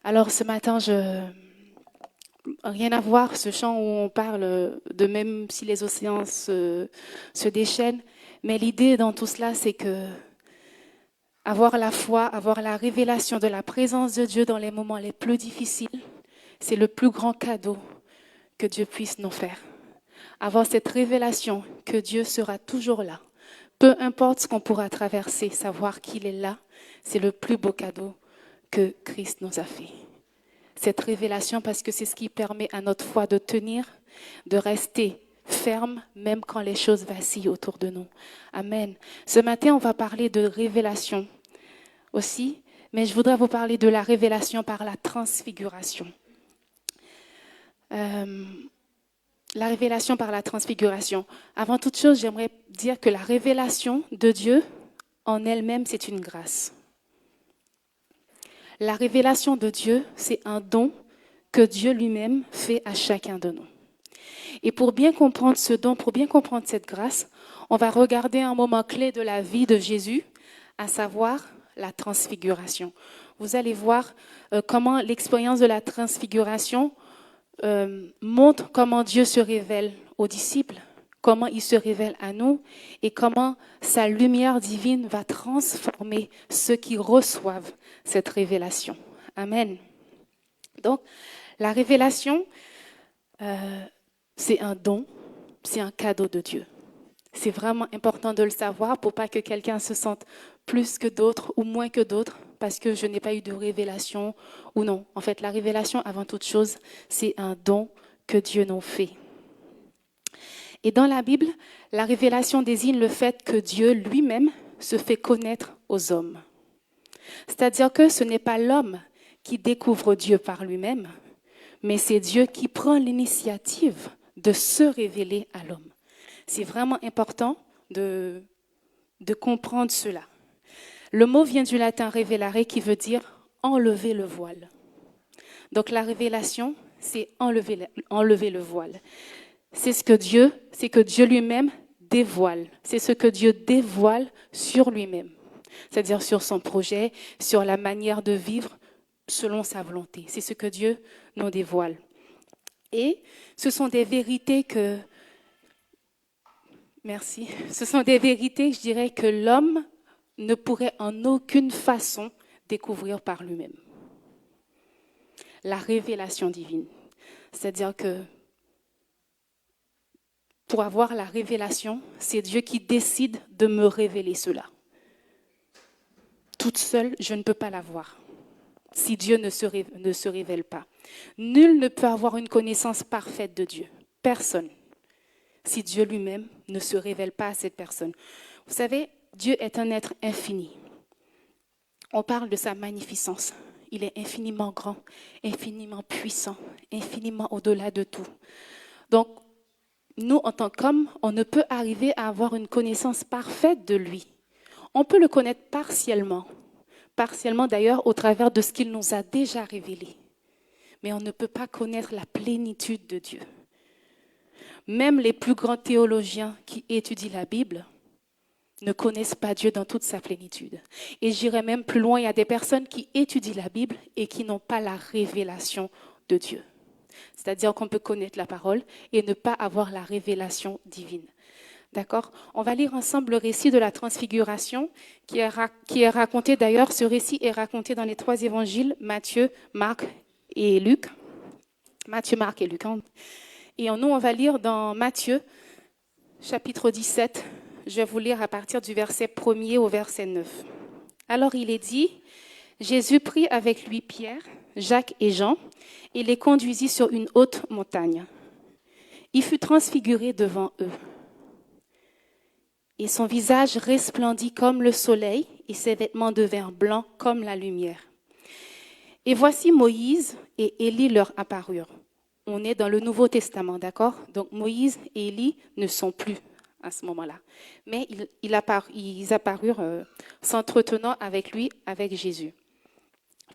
Alors ce matin, rien à voir, ce chant où on parle de même si les océans se déchaînent, mais l'idée dans tout cela, c'est que avoir la foi, avoir la révélation de la présence de Dieu dans les moments les plus difficiles, c'est le plus grand cadeau que Dieu puisse nous faire. Avoir cette révélation que Dieu sera toujours là. Peu importe ce qu'on pourra traverser, savoir qu'il est là, c'est le plus beau cadeau que Christ nous a fait. Cette révélation, parce que c'est ce qui permet à notre foi de tenir, de rester ferme, même quand les choses vacillent autour de nous. Amen. Ce matin, on va parler de révélation aussi, mais je voudrais vous parler de la révélation par la transfiguration. La révélation par la transfiguration. Avant toute chose, j'aimerais dire que la révélation de Dieu en elle-même, c'est une grâce. La révélation de Dieu, c'est un don que Dieu lui-même fait à chacun de nous. Et pour bien comprendre ce don, pour bien comprendre cette grâce, on va regarder un moment clé de la vie de Jésus, à savoir la transfiguration. Vous allez voir comment l'expérience de la transfiguration montre comment Dieu se révèle aux disciples, comment il se révèle à nous et comment sa lumière divine va transformer ceux qui reçoivent cette révélation. Amen. Donc, la révélation, c'est un don, c'est un cadeau de Dieu. C'est vraiment important de le savoir pour pas que quelqu'un se sente plus que d'autres ou moins que d'autres parce que je n'ai pas eu de révélation ou non. En fait, la révélation, avant toute chose, c'est un don que Dieu nous fait. Et dans la Bible, la révélation désigne le fait que Dieu lui-même se fait connaître aux hommes. C'est-à-dire que ce n'est pas l'homme qui découvre Dieu par lui-même, mais c'est Dieu qui prend l'initiative de se révéler à l'homme. C'est vraiment important de comprendre cela. Le mot vient du latin révélare qui veut dire enlever le voile. Donc la révélation, c'est enlever le voile. C'est ce que Dieu lui-même dévoile. C'est ce que Dieu dévoile sur lui-même. C'est-à-dire sur son projet, sur la manière de vivre selon sa volonté. C'est ce que Dieu nous dévoile. Et ce sont des vérités ce sont des vérités, je dirais, que l'homme ne pourrait en aucune façon découvrir par lui-même. La révélation divine. C'est-à-dire que pour avoir la révélation, c'est Dieu qui décide de me révéler cela. Toute seule, je ne peux pas l'avoir si Dieu ne se révèle pas. Nul ne peut avoir une connaissance parfaite de Dieu. Personne. Si Dieu lui-même ne se révèle pas à cette personne. Vous savez, Dieu est un être infini. On parle de sa magnificence. Il est infiniment grand, infiniment puissant, infiniment au-delà de tout. Donc, nous, en tant qu'hommes, on ne peut arriver à avoir une connaissance parfaite de lui. On peut le connaître partiellement d'ailleurs au travers de ce qu'il nous a déjà révélé. Mais on ne peut pas connaître la plénitude de Dieu. Même les plus grands théologiens qui étudient la Bible ne connaissent pas Dieu dans toute sa plénitude. Et j'irai même plus loin, il y a des personnes qui étudient la Bible et qui n'ont pas la révélation de Dieu. C'est-à-dire qu'on peut connaître la parole et ne pas avoir la révélation divine. D'accord? On va lire ensemble le récit de la transfiguration qui est raconté, d'ailleurs, ce récit est raconté dans les 3 évangiles, Matthieu, Marc et Luc. Matthieu, Marc et Luc. Et nous, on va lire dans Matthieu, chapitre 17. Je vais vous lire à partir du verset 1er au verset 9. Alors il est dit, Jésus prit avec lui Pierre, Jacques et Jean et les conduisit sur une haute montagne. Il fut transfiguré devant eux. Et son visage resplendit comme le soleil et ses vêtements devinrent blancs comme la lumière. Et voici Moïse et Élie leur apparurent. On est dans le Nouveau Testament, d'accord? Donc Moïse et Élie ne sont plus à ce moment-là. Mais ils apparurent s'entretenant avec lui, avec Jésus.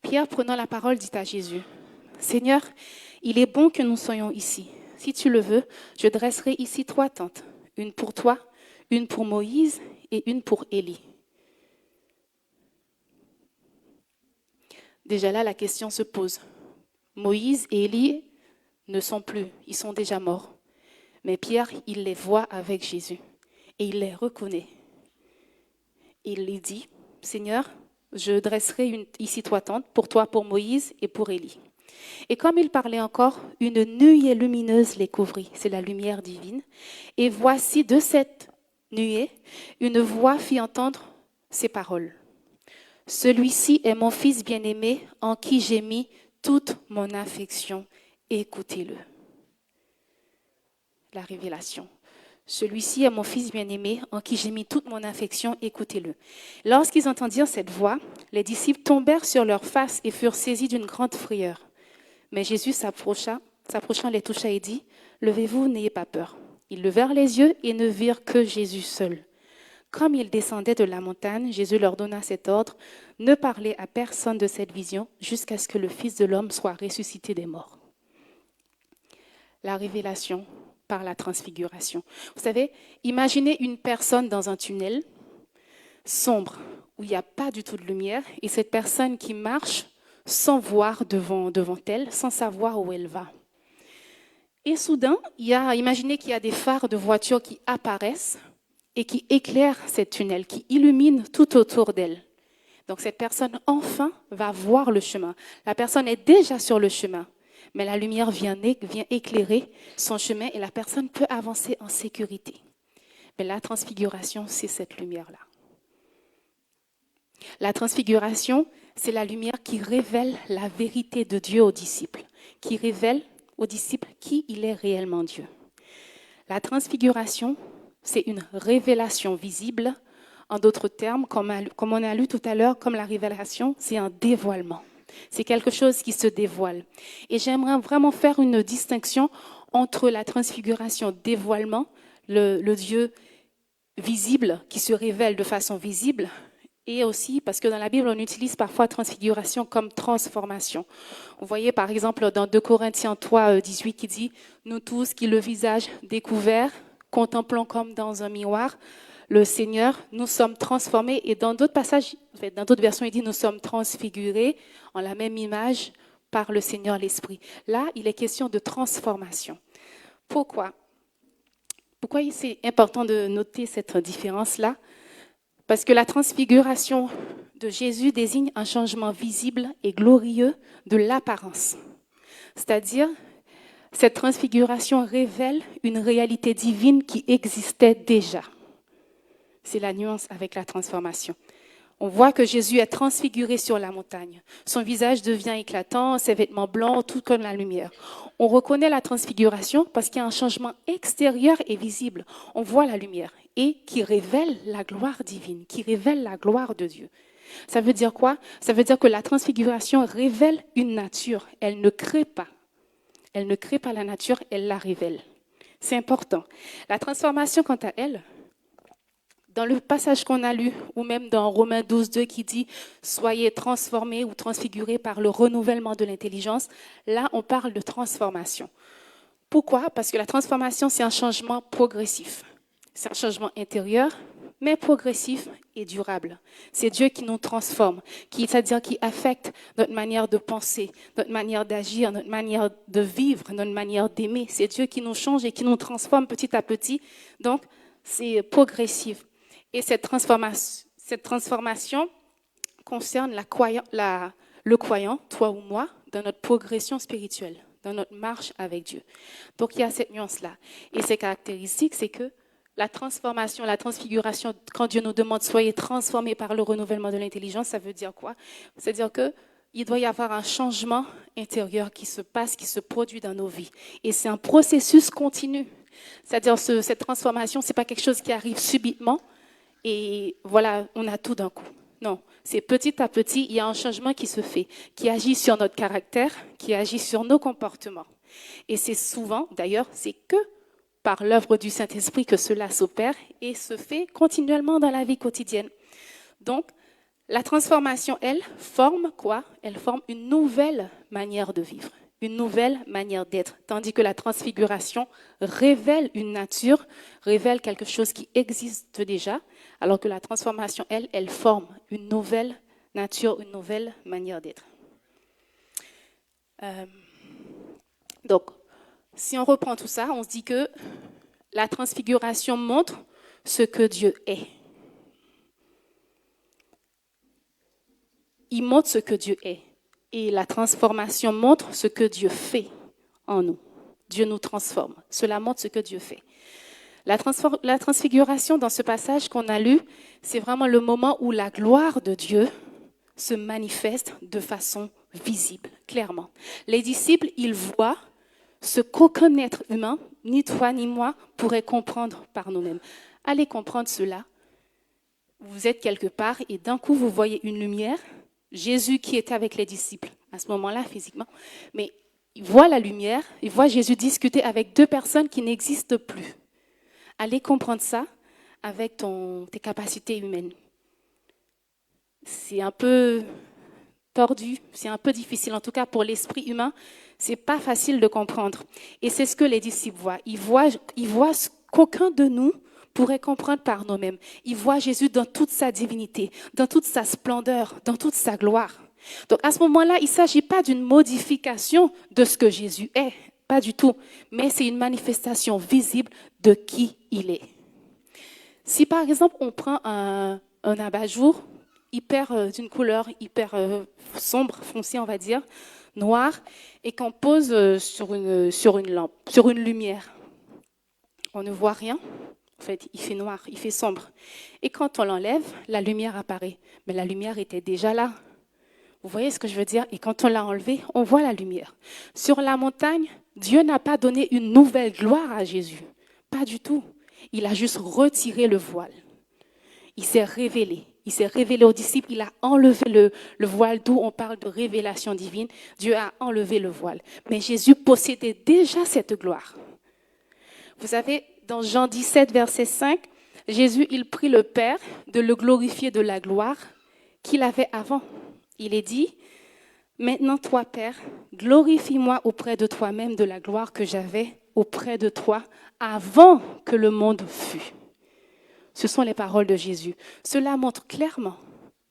Pierre, prenant la parole, dit à Jésus, « Seigneur, il est bon que nous soyons ici. Si tu le veux, je dresserai ici 3 tentes, une pour toi, une pour Moïse et une pour Élie. » Déjà là, la question se pose. Moïse et Élie ne sont plus, ils sont déjà morts. Mais Pierre, il les voit avec Jésus et il les reconnaît. Il lui dit, Seigneur, je dresserai ici toi tente pour toi, pour Moïse et pour Élie. Et comme il parlait encore, une nuée lumineuse les couvrit, c'est la lumière divine. Et voici de cette nuée, une voix fit entendre ces paroles. Celui-ci est mon fils bien-aimé en qui j'ai mis toute mon affection. Écoutez-le. La révélation. Celui-ci est mon fils bien-aimé en qui j'ai mis toute mon affection. Écoutez-le. Lorsqu'ils entendirent cette voix, les disciples tombèrent sur leurs faces et furent saisis d'une grande frayeur. Mais Jésus s'approchant, les toucha et dit, « Levez-vous, n'ayez pas peur. » Ils levèrent les yeux et ne virent que Jésus seul. Comme ils descendaient de la montagne, Jésus leur donna cet ordre, « Ne parlez à personne de cette vision jusqu'à ce que le Fils de l'homme soit ressuscité des morts. » La révélation par la transfiguration. Vous savez, imaginez une personne dans un tunnel sombre où il n'y a pas du tout de lumière et cette personne qui marche sans voir devant elle, sans savoir où elle va. Et soudain, imaginez qu'il y a des phares de voitures qui apparaissent et qui éclairent cette tunnel, qui illuminent tout autour d'elle. Donc cette personne, enfin, va voir le chemin. La personne est déjà sur le chemin, mais la lumière vient éclairer son chemin et la personne peut avancer en sécurité. Mais la transfiguration, c'est cette lumière-là. La transfiguration, c'est la lumière qui révèle la vérité de Dieu aux disciples, qui révèle aux disciples qui il est réellement Dieu. La transfiguration, c'est une révélation visible. En d'autres termes, comme on a lu tout à l'heure, comme la révélation, c'est un dévoilement. C'est quelque chose qui se dévoile. Et j'aimerais vraiment faire une distinction entre la transfiguration, dévoilement, le Dieu visible qui se révèle de façon visible, et aussi parce que dans la Bible, on utilise parfois transfiguration comme transformation. Vous voyez par exemple dans 2 Corinthiens 3, 18 qui dit « Nous tous qui le visage découvert, contemplons comme dans un miroir le Seigneur, nous sommes transformés. » Et dans d'autres passages, dans d'autres versions, il dit « Nous sommes transfigurés en la même image par le Seigneur l'Esprit. » Là, il est question de transformation. Pourquoi c'est important de noter cette différence-là? Parce que la transfiguration de Jésus désigne un changement visible et glorieux de l'apparence. C'est-à-dire, cette transfiguration révèle une réalité divine qui existait déjà. C'est la nuance avec la transformation. On voit que Jésus est transfiguré sur la montagne. Son visage devient éclatant, ses vêtements blancs, tout comme la lumière. On reconnaît la transfiguration parce qu'il y a un changement extérieur et visible. On voit la lumière et qui révèle la gloire divine, qui révèle la gloire de Dieu. Ça veut dire quoi? Ça veut dire que la transfiguration révèle une nature. Elle ne crée pas. Elle ne crée pas la nature, elle la révèle. C'est important. La transformation, quant à elle, dans le passage qu'on a lu, ou même dans Romains 12, 2 qui dit « Soyez transformés ou transfigurés par le renouvellement de l'intelligence », là, on parle de transformation. Pourquoi? Parce que la transformation, c'est un changement progressif. C'est un changement intérieur, mais progressif et durable. C'est Dieu qui nous transforme, c'est-à-dire qui affecte notre manière de penser, notre manière d'agir, notre manière de vivre, notre manière d'aimer. C'est Dieu qui nous change et qui nous transforme petit à petit. Donc, c'est progressif. Et cette transformation concerne le croyant, toi ou moi, dans notre progression spirituelle, dans notre marche avec Dieu. Donc, il y a cette nuance-là. Et ces caractéristiques, c'est que la transformation, la transfiguration, quand Dieu nous demande « soyez transformés par le renouvellement de l'intelligence », ça veut dire quoi? C'est-à-dire qu'il doit y avoir un changement intérieur qui se passe, qui se produit dans nos vies. Et c'est un processus continu. C'est-à-dire cette transformation, ce n'est pas quelque chose qui arrive subitement et voilà, on a tout d'un coup. Non, c'est petit à petit, il y a un changement qui se fait, qui agit sur notre caractère, qui agit sur nos comportements. Et c'est souvent, d'ailleurs, c'est que par l'œuvre du Saint-Esprit que cela s'opère et se fait continuellement dans la vie quotidienne. Donc, la transformation, elle, forme quoi? Elle forme une nouvelle manière de vivre, une nouvelle manière d'être. Tandis que la transfiguration révèle une nature, révèle quelque chose qui existe déjà, alors que la transformation, elle forme une nouvelle nature, une nouvelle manière d'être. Euh, donc, si on reprend tout ça, on se dit que la transfiguration montre ce que Dieu est. Il montre ce que Dieu est. Et la transformation montre ce que Dieu fait en nous. Dieu nous transforme. Cela montre ce que Dieu fait. La transfiguration dans ce passage qu'on a lu, c'est vraiment le moment où la gloire de Dieu se manifeste de façon visible, clairement. Les disciples, ils voient ce qu'aucun être humain, ni toi ni moi, pourrait comprendre par nous-mêmes. Allez comprendre cela. Vous êtes quelque part et d'un coup, vous voyez une lumière. Jésus qui était avec les disciples à ce moment-là physiquement, mais il voit la lumière, il voit Jésus discuter avec deux personnes qui n'existent plus. Allez comprendre ça avec tes capacités humaines. C'est un peu tordu, c'est un peu difficile, en tout cas pour l'esprit humain, c'est pas facile de comprendre. Et c'est ce que les disciples voient. Ils voient ce qu'aucun de nous pourrait comprendre par nous-mêmes. Ils voient Jésus dans toute sa divinité, dans toute sa splendeur, dans toute sa gloire. Donc à ce moment-là, il ne s'agit pas d'une modification de ce que Jésus est, pas du tout, mais c'est une manifestation visible de qui il est. Si par exemple on prend un abat-jour d'une couleur hyper sombre, foncée on va dire, noir, et qu'on pose sur une lampe, sur une lumière, on ne voit rien. En fait, il fait noir, il fait sombre. Et quand on l'enlève, la lumière apparaît. Mais la lumière était déjà là. Vous voyez ce que je veux dire? Et quand on l'a enlevé, on voit la lumière. Sur la montagne, Dieu n'a pas donné une nouvelle gloire à Jésus. Pas du tout. Il a juste retiré le voile. Il s'est révélé. Il s'est révélé aux disciples. Il a enlevé le voile, d'où on parle de révélation divine. Dieu a enlevé le voile. Mais Jésus possédait déjà cette gloire. Vous savez, dans Jean 17, verset 5, Jésus, il prie le Père de le glorifier de la gloire qu'il avait avant. Il est dit, « Maintenant, toi, Père, glorifie-moi auprès de toi-même de la gloire que j'avais auprès de toi avant que le monde fût. » Ce sont les paroles de Jésus. Cela montre clairement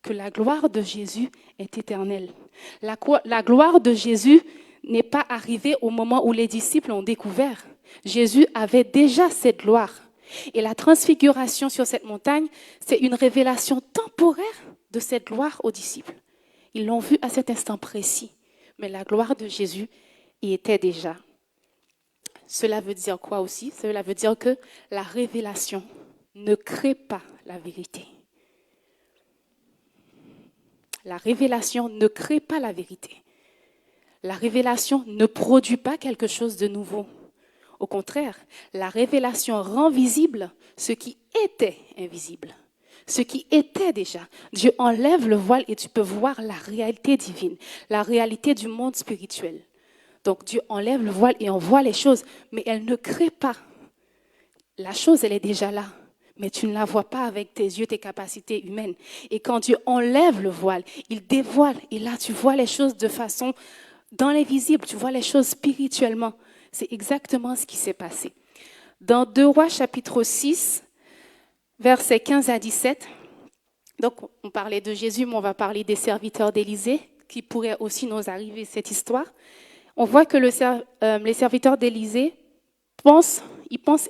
que la gloire de Jésus est éternelle. La gloire de Jésus n'est pas arrivée au moment où les disciples l'ont découvert. Jésus avait déjà cette gloire. Et la transfiguration sur cette montagne, c'est une révélation temporaire de cette gloire aux disciples. Ils l'ont vu à cet instant précis, mais la gloire de Jésus y était déjà. Cela veut dire quoi aussi? Cela veut dire que la révélation ne crée pas la vérité. La révélation ne crée pas la vérité. La révélation ne produit pas quelque chose de nouveau. Au contraire, la révélation rend visible ce qui était invisible, ce qui était déjà. Dieu enlève le voile et tu peux voir la réalité divine, la réalité du monde spirituel. Donc Dieu enlève le voile et on voit les choses, mais elle ne crée pas. La chose, elle est déjà là, mais tu ne la vois pas avec tes yeux, tes capacités humaines. Et quand Dieu enlève le voile, il dévoile. Et là, tu vois les choses de façon, dans l'invisible, tu vois les choses spirituellement. C'est exactement ce qui s'est passé. Dans 2 Rois, chapitre 6, versets 15 à 17, donc on parlait de Jésus, mais on va parler des serviteurs d'Élisée, qui pourraient aussi nous arriver cette histoire. On voit que les serviteurs d'Élisée pensent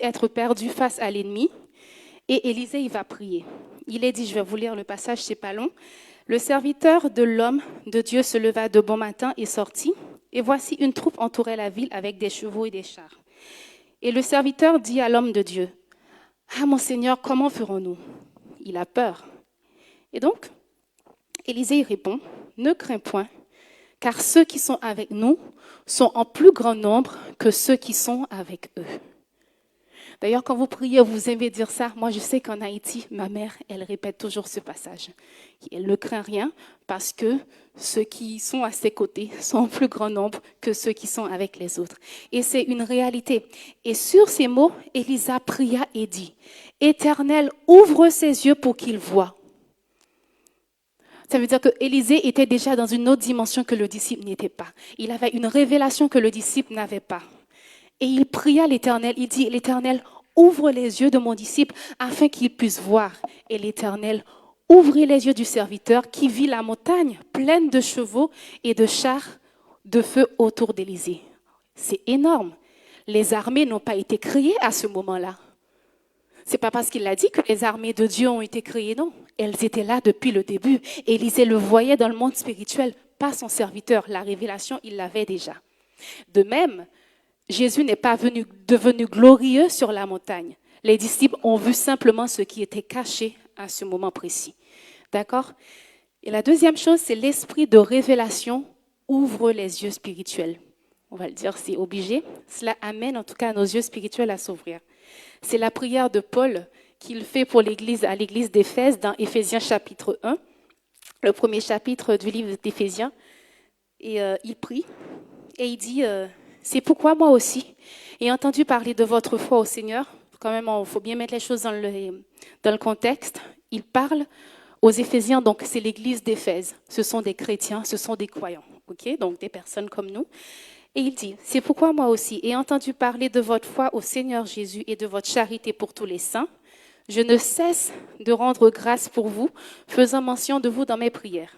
être perdus face à l'ennemi, et Élisée, il va prier. Il est dit, je vais vous lire le passage, c'est pas long. Le serviteur de l'homme de Dieu se leva de bon matin et sortit. Et voici une troupe entourait la ville avec des chevaux et des chars. Et le serviteur dit à l'homme de Dieu, « Ah, mon Seigneur, comment ferons-nous » Il a peur. Et donc, Élisée répond, « Ne crains point, car ceux qui sont avec nous sont en plus grand nombre que ceux qui sont avec eux. » D'ailleurs, quand vous priez, vous aimez dire ça. Moi, je sais qu'en Haïti, ma mère, elle répète toujours ce passage. Elle ne craint rien parce que ceux qui sont à ses côtés sont en plus grand nombre que ceux qui sont avec les autres. Et c'est une réalité. Et sur ces mots, Élisa pria et dit, « Éternel, ouvre ses yeux pour qu'il voie. » Ça veut dire que Élisée était déjà dans une autre dimension que le disciple n'était pas. Il avait une révélation que le disciple n'avait pas. Et il pria l'Éternel, il dit, l'Éternel, ouvre les yeux de mon disciple afin qu'il puisse voir. Et l'Éternel ouvrit les yeux du serviteur qui vit la montagne pleine de chevaux et de chars de feu autour d'Élysée. C'est énorme. Les armées n'ont pas été créées à ce moment-là. C'est pas parce qu'il a dit que les armées de Dieu ont été créées, non. Elles étaient là depuis le début. Élisée le voyait dans le monde spirituel, pas son serviteur. La révélation, il l'avait déjà. De même, Jésus n'est pas devenu glorieux sur la montagne. Les disciples ont vu simplement ce qui était caché à ce moment précis. D'accord? Et la deuxième chose, c'est l'esprit de révélation ouvre les yeux spirituels. On va le dire, c'est obligé. Cela amène en tout cas nos yeux spirituels à s'ouvrir. C'est la prière de Paul qu'il fait pour l'église, à l'église d'Éphèse dans Éphésiens chapitre 1, le premier chapitre du livre d'Éphésiens. Et il prie et il dit, c'est pourquoi moi aussi, ayant entendu parler de votre foi au Seigneur, quand même, il faut bien mettre les choses dans le contexte, il parle aux Éphésiens, donc c'est l'église d'Éphèse. Ce sont des chrétiens, ce sont des croyants, ok, donc des personnes comme nous. Et il dit, c'est pourquoi moi aussi, ayant entendu parler de votre foi au Seigneur Jésus et de votre charité pour tous les saints, je ne cesse de rendre grâce pour vous, faisant mention de vous dans mes prières,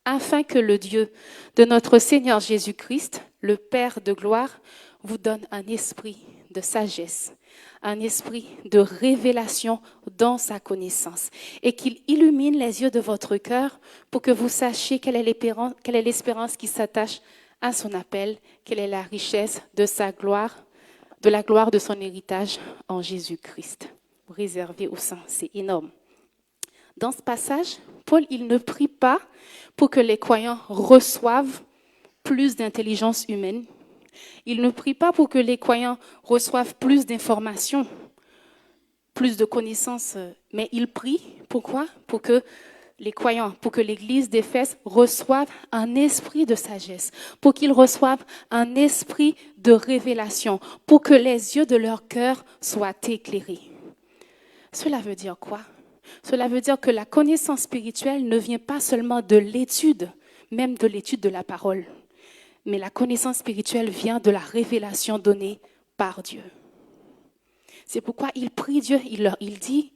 afin que le Dieu de notre Seigneur Jésus-Christ, le Père de gloire, vous donne un esprit de sagesse, un esprit de révélation dans sa connaissance, et qu'il illumine les yeux de votre cœur pour que vous sachiez quelle est l'espérance qui s'attache à son appel, quelle est la richesse de sa gloire, de la gloire de son héritage en Jésus-Christ. Réservé au saints, c'est énorme. Dans ce passage, Paul, il ne prie pas pour que les croyants reçoivent plus d'intelligence humaine. Il ne prie pas pour que les croyants reçoivent plus d'informations, plus de connaissances, mais il prie, pourquoi? Pour que les croyants, pour que l'église d'Éphèse reçoive un esprit de sagesse, pour qu'ils reçoivent un esprit de révélation, pour que les yeux de leur cœur soient éclairés. Cela veut dire quoi? Cela veut dire que la connaissance spirituelle ne vient pas seulement de l'étude, même de l'étude de la parole, mais la connaissance spirituelle vient de la révélation donnée par Dieu. C'est pourquoi il prie Dieu, il dit,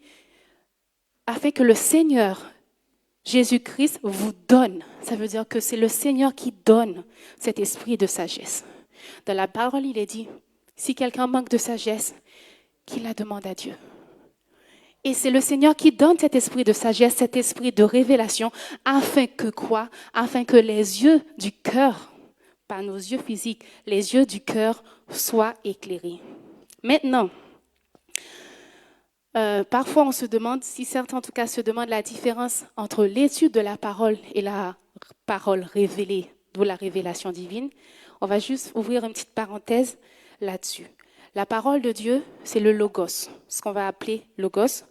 afin que le Seigneur Jésus-Christ vous donne. Ça veut dire que c'est le Seigneur qui donne cet esprit de sagesse. Dans la parole, il est dit, si quelqu'un manque de sagesse, qu'il la demande à Dieu. Et c'est le Seigneur qui donne cet esprit de sagesse, cet esprit de révélation, afin que quoi? Afin que les yeux du cœur, pas nos yeux physiques, les yeux du cœur soient éclairés. Maintenant, parfois on se demande, si certains en tout cas se demandent la différence entre l'étude de la parole et la parole révélée, d'où la révélation divine. On va juste ouvrir une petite parenthèse là-dessus. La parole de Dieu, c'est le logos, ce qu'on va appeler logos,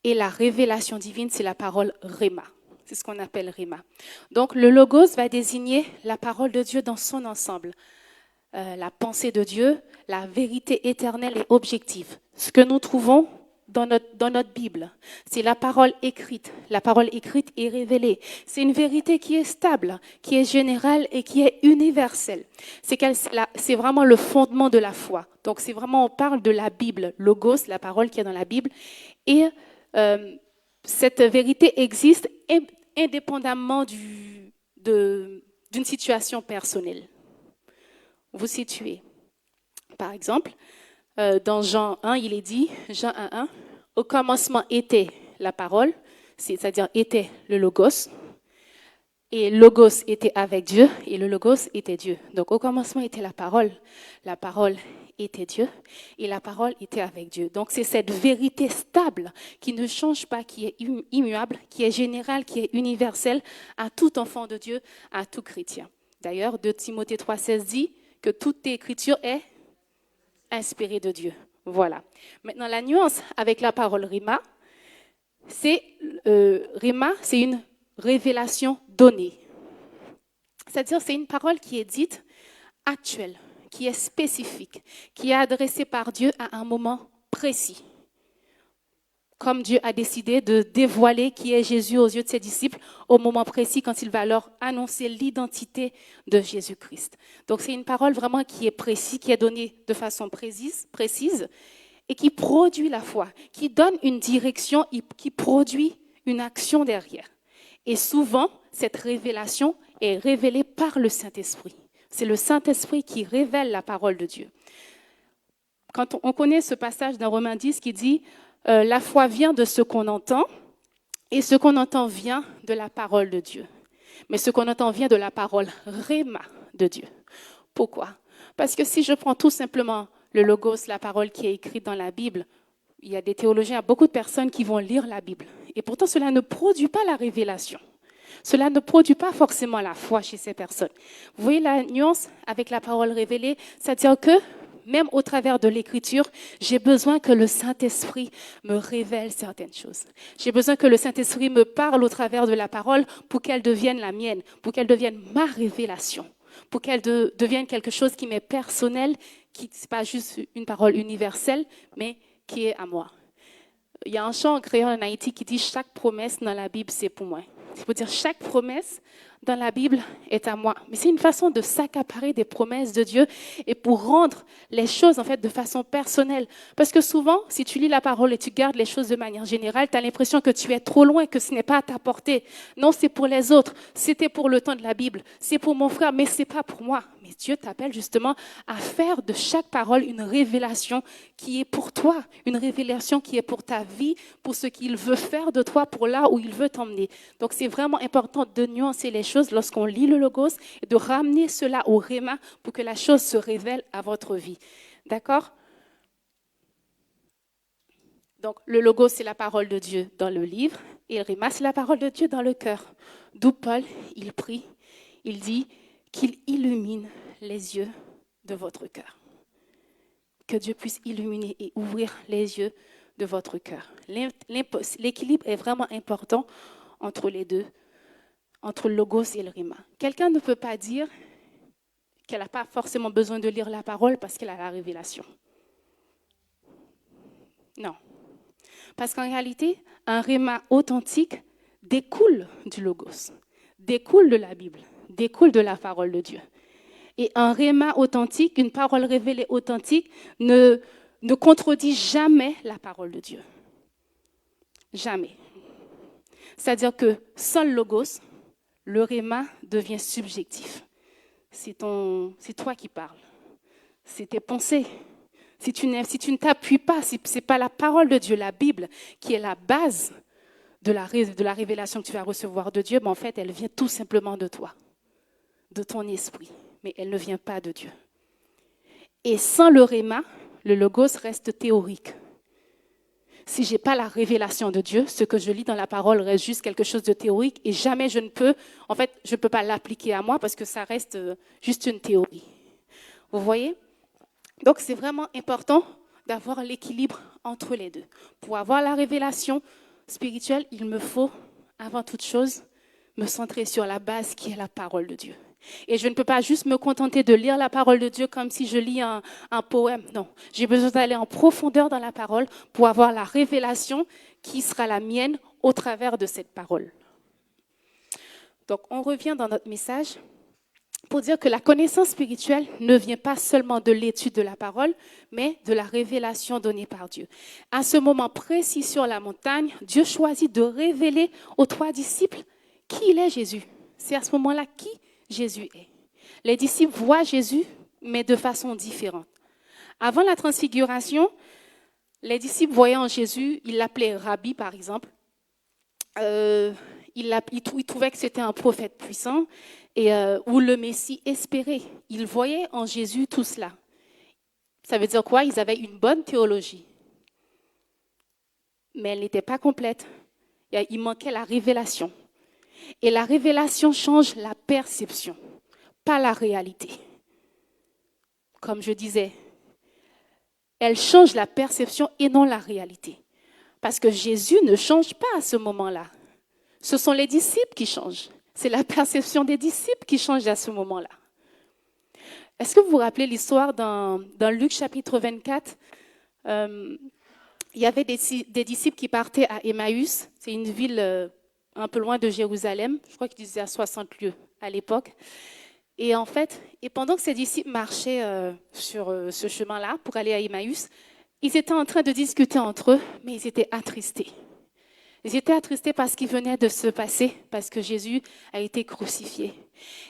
et la révélation divine, c'est la parole rhéma. C'est ce qu'on appelle rhéma. Donc le logos va désigner la parole de Dieu dans son ensemble, la pensée de Dieu, la vérité éternelle et objective. Ce que nous trouvons dans notre Bible, c'est la parole écrite. La parole écrite est révélée. C'est une vérité qui est stable, qui est générale et qui est universelle. C'est vraiment le fondement de la foi. Donc c'est vraiment, on parle de la Bible, logos, la parole qui est dans la Bible. Et cette vérité existe indépendamment d'une situation personnelle. Vous situez. Par exemple, dans Jean 1, il est dit, Jean 1:1, au commencement était la parole, c'est-à-dire était le logos, et logos était avec Dieu, et le logos était Dieu. Donc au commencement était la parole était Dieu, et la parole était avec Dieu. Donc c'est cette vérité stable qui ne change pas, qui est immuable, qui est générale, qui est universelle à tout enfant de Dieu, à tout chrétien. D'ailleurs, 2 Timothée 3,16 dit que toute écriture est inspirée de Dieu. Voilà. Maintenant, la nuance avec la parole rhéma, c'est une révélation donnée. C'est-à-dire, c'est une parole qui est dite actuelle, qui est spécifique, qui est adressée par Dieu à un moment précis. Comme Dieu a décidé de dévoiler qui est Jésus aux yeux de ses disciples au moment précis quand il va leur annoncer l'identité de Jésus-Christ. Donc c'est une parole vraiment qui est précise, qui est donnée de façon précise et qui produit la foi, qui donne une direction, qui produit une action derrière. Et souvent, cette révélation est révélée par le Saint-Esprit. C'est le Saint-Esprit qui révèle la parole de Dieu. Quand on connaît ce passage dans Romains 10 qui dit « La foi vient de ce qu'on entend et ce qu'on entend vient de la parole de Dieu. » Mais ce qu'on entend vient de la parole Réma de Dieu. Pourquoi? Parce que si je prends tout simplement le logos, la parole qui est écrite dans la Bible, il y a des théologiens, beaucoup de personnes qui vont lire la Bible. Et pourtant, cela ne produit pas la révélation. Cela ne produit pas forcément la foi chez ces personnes. Vous voyez la nuance avec la parole révélée? C'est-à-dire que même au travers de l'écriture, j'ai besoin que le Saint-Esprit me révèle certaines choses. J'ai besoin que le Saint-Esprit me parle au travers de la parole pour qu'elle devienne la mienne, pour qu'elle devienne ma révélation, pour qu'elle devienne quelque chose qui m'est personnel, qui n'est pas juste une parole universelle, mais qui est à moi. Il y a un chant en créole en Haïti qui dit « Chaque promesse dans la Bible, c'est pour moi ». Il faut dire chaque promesse dans la Bible est à moi. Mais c'est une façon de s'accaparer des promesses de Dieu et pour rendre les choses en fait de façon personnelle. Parce que souvent, si tu lis la parole et tu gardes les choses de manière générale, tu as l'impression que tu es trop loin, que ce n'est pas à ta portée. Non, c'est pour les autres. C'était pour le temps de la Bible. C'est pour mon frère, mais c'est pas pour moi. Mais Dieu t'appelle justement à faire de chaque parole une révélation qui est pour toi, une révélation qui est pour ta vie, pour ce qu'il veut faire de toi, pour là où il veut t'emmener. Donc c'est vraiment important de nuancer les choses lorsqu'on lit le Logos et de ramener cela au Réma pour que la chose se révèle à votre vie. D'accord? Donc le Logos, c'est la parole de Dieu dans le livre et le Réma, c'est la parole de Dieu dans le cœur. D'où Paul, il prie, il dit qu'il illumine les yeux de votre cœur. Que Dieu puisse illuminer et ouvrir les yeux de votre cœur. L'équilibre est vraiment important entre les deux, entre le Logos et le Réma. Quelqu'un ne peut pas dire qu'elle n'a pas forcément besoin de lire la parole parce qu'elle a la révélation. Non. Parce qu'en réalité, un Réma authentique découle du Logos, découle de la Bible, découle de la parole de Dieu. Et un Réma authentique, une parole révélée authentique, ne contredit jamais la parole de Dieu. Jamais. C'est-à-dire que sans le Logos, le Réma devient subjectif. C'est toi qui parles. C'est tes pensées. Si tu ne t'appuies pas, si ce n'est pas la parole de Dieu, la Bible, qui est la base de la révélation que tu vas recevoir de Dieu, mais en fait, elle vient tout simplement de toi, de ton esprit, mais elle ne vient pas de Dieu. Et sans le Réma, le Logos reste théorique. Si je n'ai pas la révélation de Dieu, ce que je lis dans la parole reste juste quelque chose de théorique et jamais je ne peux pas l'appliquer à moi parce que ça reste juste une théorie. Vous voyez? Donc, c'est vraiment important d'avoir l'équilibre entre les deux. Pour avoir la révélation spirituelle, il me faut, avant toute chose, me centrer sur la base qui est la parole de Dieu. Et je ne peux pas juste me contenter de lire la parole de Dieu comme si je lis un poème. Non, j'ai besoin d'aller en profondeur dans la parole pour avoir la révélation qui sera la mienne au travers de cette parole. Donc, on revient dans notre message pour dire que la connaissance spirituelle ne vient pas seulement de l'étude de la parole, mais de la révélation donnée par Dieu. À ce moment précis sur la montagne, Dieu choisit de révéler aux 3 disciples qui il est Jésus. C'est à ce moment-là qui Jésus est. Les disciples voient Jésus, mais de façon différente. Avant la transfiguration, les disciples voyaient en Jésus, ils l'appelaient Rabbi par exemple. Ils trouvaient que c'était un prophète puissant ou le Messie espéré. Ils voyaient en Jésus tout cela. Ça veut dire quoi? Ils avaient une bonne théologie, mais elle n'était pas complète. Il manquait la révélation. Et la révélation change la perception, pas la réalité. Comme je disais, elle change la perception et non la réalité. Parce que Jésus ne change pas à ce moment-là. Ce sont les disciples qui changent. C'est la perception des disciples qui change à ce moment-là. Est-ce que vous vous rappelez l'histoire dans Luc chapitre 24 il y avait des disciples qui partaient à Emmaüs. C'est une ville un peu loin de Jérusalem. Je crois qu'ils disaient à 60 lieues à l'époque. Et en fait, pendant que ces disciples marchaient sur ce chemin-là pour aller à Emmaüs, ils étaient en train de discuter entre eux, mais ils étaient attristés. Ils étaient attristés parce qu'il venait de se passer, parce que Jésus a été crucifié.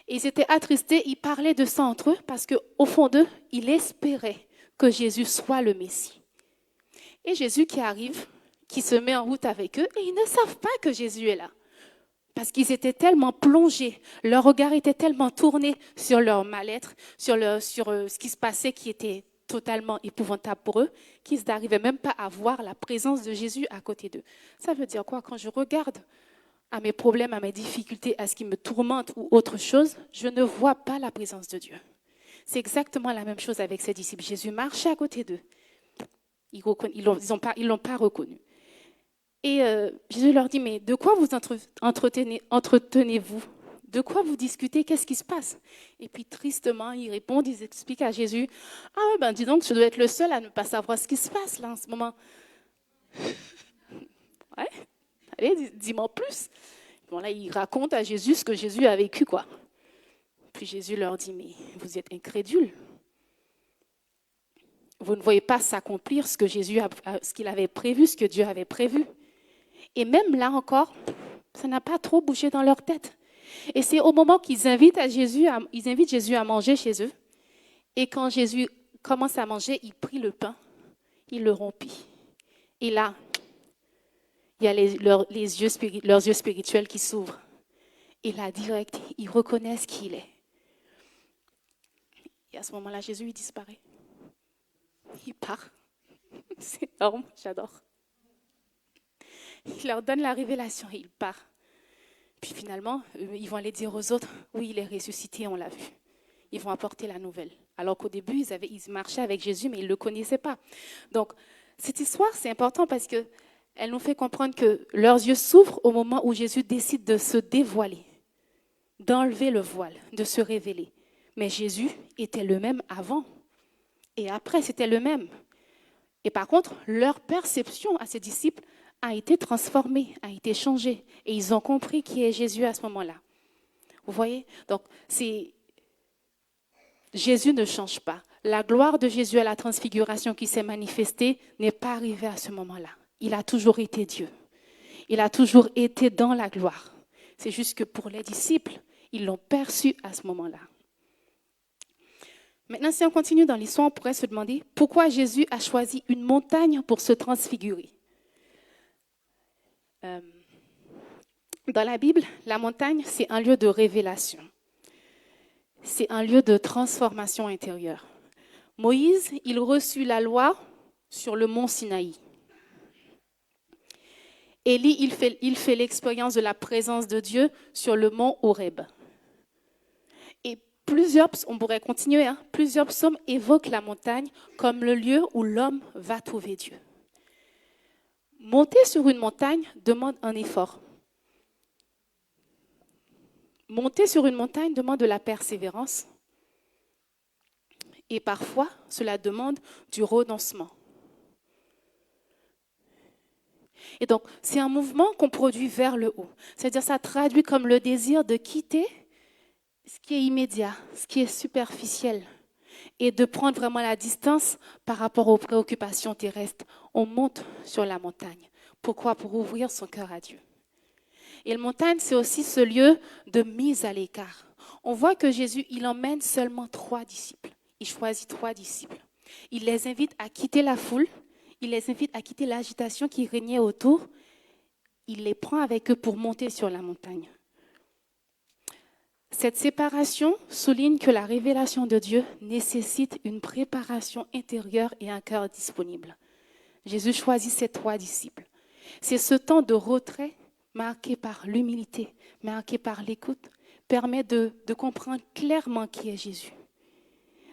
Et ils étaient attristés, ils parlaient de ça entre eux parce qu'au fond d'eux, ils espéraient que Jésus soit le Messie. Et Jésus qui arrive, qui se met en route avec eux, et ils ne savent pas que Jésus est là. Parce qu'ils étaient tellement plongés, leur regard était tellement tourné sur leur mal-être, sur ce qui se passait qui était totalement épouvantable pour eux, qu'ils n'arrivaient même pas à voir la présence de Jésus à côté d'eux. Ça veut dire quoi? Quand je regarde à mes problèmes, à mes difficultés, à ce qui me tourmente ou autre chose, je ne vois pas la présence de Dieu. C'est exactement la même chose avec ses disciples. Jésus marchait à côté d'eux. Ils ne l'ont pas reconnu. Et Jésus leur dit, mais de quoi vous entretenez-vous? De quoi vous discutez? Qu'est-ce qui se passe? Et puis tristement, ils répondent, ils expliquent à Jésus, ah ouais, ben dis donc, je dois être le seul à ne pas savoir ce qui se passe là en ce moment. Ouais, allez, dis-moi plus. Bon là, ils racontent à Jésus ce que Jésus a vécu, quoi. Puis Jésus leur dit, mais vous êtes incrédules. Vous ne voyez pas s'accomplir ce qu'il avait prévu, ce que Dieu avait prévu. Et même là encore, ça n'a pas trop bougé dans leur tête. Et c'est au moment qu'ils invitent Jésus à manger chez eux. Et quand Jésus commence à manger, il prit le pain, il le rompit. Et là, il y a leurs yeux spirituels qui s'ouvrent. Et là, direct, ils reconnaissent qui il est. Et à ce moment-là, Jésus, il disparaît. Il part. C'est énorme, j'adore. Il leur donne la révélation et il part. Puis finalement, ils vont aller dire aux autres, oui, il est ressuscité, on l'a vu. Ils vont apporter la nouvelle. Alors qu'au début, ils marchaient avec Jésus, mais ils ne le connaissaient pas. Donc, cette histoire, c'est important parce qu'elle nous fait comprendre que leurs yeux s'ouvrent au moment où Jésus décide de se dévoiler, d'enlever le voile, de se révéler. Mais Jésus était le même avant. Et après, c'était le même. Et par contre, leur perception à ses disciples a été transformée, a été changée. Et ils ont compris qui est Jésus à ce moment-là. Vous voyez? Donc, Jésus ne change pas. La gloire de Jésus à la transfiguration qui s'est manifestée n'est pas arrivée à ce moment-là. Il a toujours été Dieu. Il a toujours été dans la gloire. C'est juste que pour les disciples, ils l'ont perçu à ce moment-là. Maintenant, si on continue dans l'histoire, on pourrait se demander pourquoi Jésus a choisi une montagne pour se transfigurer. Dans la Bible, la montagne, c'est un lieu de révélation. C'est un lieu de transformation intérieure. Moïse, il reçut la loi sur le mont Sinaï. Élie, il fait l'expérience de la présence de Dieu sur le mont Horeb. Et on pourrait continuer, plusieurs psaumes évoquent la montagne comme le lieu où l'homme va trouver Dieu. Monter sur une montagne demande un effort. Monter sur une montagne demande de la persévérance. Et parfois, cela demande du renoncement. Et donc, c'est un mouvement qu'on produit vers le haut. C'est-à-dire, ça traduit comme le désir de quitter ce qui est immédiat, ce qui est superficiel, et de prendre vraiment la distance par rapport aux préoccupations terrestres. On monte sur la montagne. Pourquoi? Pour ouvrir son cœur à Dieu. Et la montagne, c'est aussi ce lieu de mise à l'écart. On voit que Jésus, il emmène seulement 3 disciples. Il choisit 3 disciples. Il les invite à quitter la foule. Il les invite à quitter l'agitation qui régnait autour. Il les prend avec eux pour monter sur la montagne. Cette séparation souligne que la révélation de Dieu nécessite une préparation intérieure et un cœur disponible. Jésus choisit ses 3 disciples. C'est ce temps de retrait marqué par l'humilité, marqué par l'écoute, permet de comprendre clairement qui est Jésus.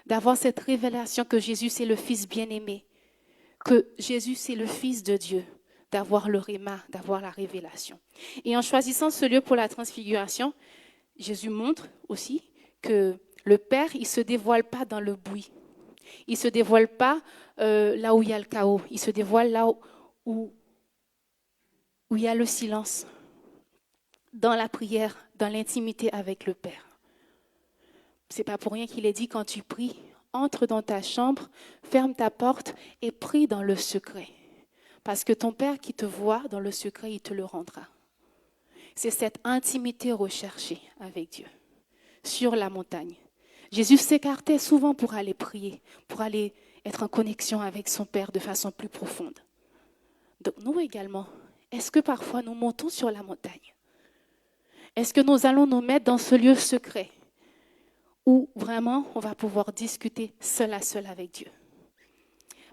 D'avoir cette révélation que Jésus c'est le Fils bien-aimé, que Jésus c'est le Fils de Dieu, d'avoir le réma, d'avoir la révélation. Et en choisissant ce lieu pour la transfiguration, Jésus montre aussi que le Père, il ne se dévoile pas dans le bruit. Il ne se dévoile pas là où il y a le chaos. Il se dévoile là où il y a le silence, dans la prière, dans l'intimité avec le Père. Ce n'est pas pour rien qu'il est dit, quand tu pries, entre dans ta chambre, ferme ta porte et prie dans le secret. Parce que ton Père qui te voit dans le secret, il te le rendra. C'est cette intimité recherchée avec Dieu. sur la montagne. Jésus s'écartait souvent pour aller prier, pour aller être en connexion avec son Père de façon plus profonde. Donc nous également, est-ce que parfois nous montons sur la montagne? Est-ce que nous allons nous mettre dans ce lieu secret où vraiment on va pouvoir discuter seul à seul avec Dieu?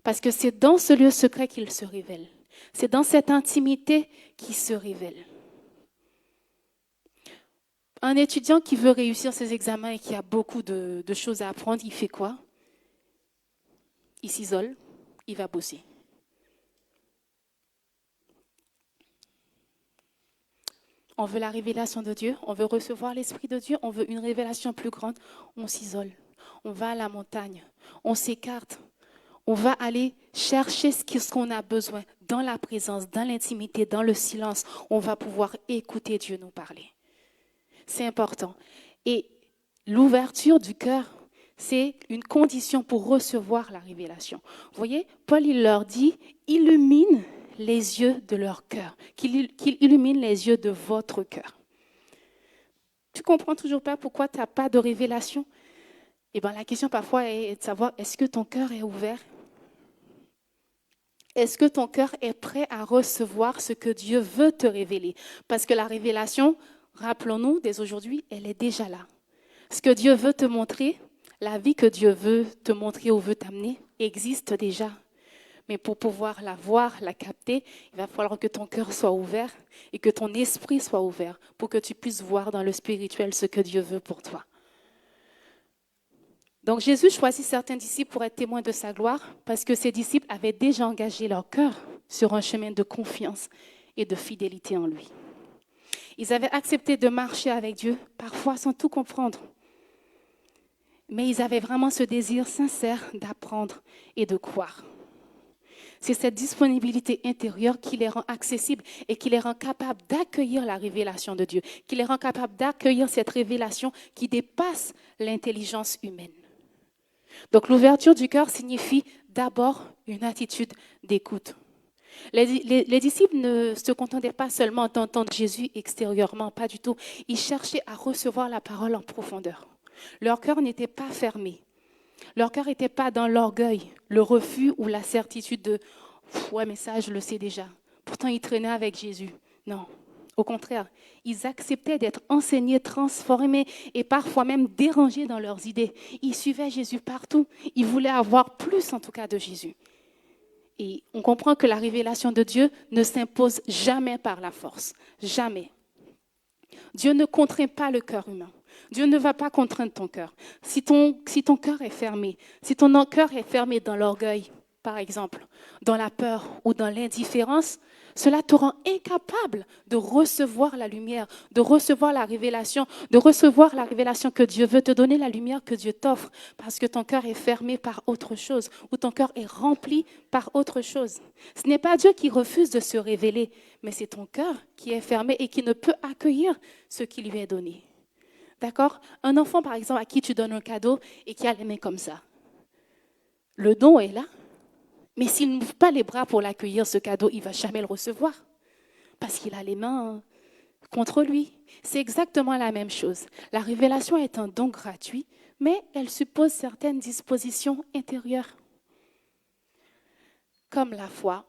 Parce que c'est dans ce lieu secret qu'il se révèle. C'est dans cette intimité qu'il se révèle. Un étudiant qui veut réussir ses examens et qui a beaucoup de choses à apprendre, il fait quoi? Il s'isole, il va bosser. On veut la révélation de Dieu, on veut recevoir l'Esprit de Dieu, on veut une révélation plus grande, on s'isole. On va à la montagne, on s'écarte, on va aller chercher ce qu'on a besoin dans la présence, dans l'intimité, dans le silence. On va pouvoir écouter Dieu nous parler. C'est important. Et l'ouverture du cœur, c'est une condition pour recevoir la révélation. Vous voyez, Paul, il leur dit, illumine les yeux de leur cœur, qu'il illumine les yeux de votre cœur. Tu comprends toujours pas pourquoi tu n'as pas de révélation? Eh bien, la question parfois est de savoir, est-ce que ton cœur est ouvert? Est-ce que ton cœur est prêt à recevoir ce que Dieu veut te révéler? Parce que la révélation, rappelons-nous, dès aujourd'hui, elle est déjà là. Ce que Dieu veut te montrer, la vie que Dieu veut te montrer ou veut t'amener, existe déjà. Mais pour pouvoir la voir, la capter, il va falloir que ton cœur soit ouvert et que ton esprit soit ouvert pour que tu puisses voir dans le spirituel ce que Dieu veut pour toi. Donc Jésus choisit certains disciples pour être témoins de sa gloire parce que ces disciples avaient déjà engagé leur cœur sur un chemin de confiance et de fidélité en lui. Ils avaient accepté de marcher avec Dieu, parfois sans tout comprendre. Mais ils avaient vraiment ce désir sincère d'apprendre et de croire. C'est cette disponibilité intérieure qui les rend accessibles et qui les rend capables d'accueillir la révélation de Dieu, qui les rend capables d'accueillir cette révélation qui dépasse l'intelligence humaine. Donc l'ouverture du cœur signifie d'abord une attitude d'écoute. Les disciples ne se contentaient pas seulement d'entendre Jésus extérieurement, pas du tout. Ils cherchaient à recevoir la parole en profondeur. Leur cœur n'était pas fermé. Leur cœur n'était pas dans l'orgueil, le refus ou la certitude de « ouais, mais ça, je le sais déjà ». Pourtant, ils traînaient avec Jésus. Non, au contraire, ils acceptaient d'être enseignés, transformés et parfois même dérangés dans leurs idées. Ils suivaient Jésus partout. Ils voulaient avoir plus, en tout cas, de Jésus. Et on comprend que la révélation de Dieu ne s'impose jamais par la force. Jamais. Dieu ne contraint pas le cœur humain. Dieu ne va pas contraindre ton cœur. Si ton cœur est fermé, si ton cœur est fermé dans l'orgueil, par exemple, dans la peur ou dans l'indifférence, cela te rend incapable de recevoir la lumière, de recevoir la révélation que Dieu veut te donner, la lumière que Dieu t'offre, parce que ton cœur est fermé par autre chose ou ton cœur est rempli par autre chose. Ce n'est pas Dieu qui refuse de se révéler, mais c'est ton cœur qui est fermé et qui ne peut accueillir ce qui lui est donné. D'accord? Un enfant, par exemple, à qui tu donnes un cadeau et qui a les mains comme ça. Le don est là, mais s'il n'ouvre pas les bras pour l'accueillir, ce cadeau, il ne va jamais le recevoir parce qu'il a les mains contre lui. C'est exactement la même chose. La révélation est un don gratuit, mais elle suppose certaines dispositions intérieures, comme la foi.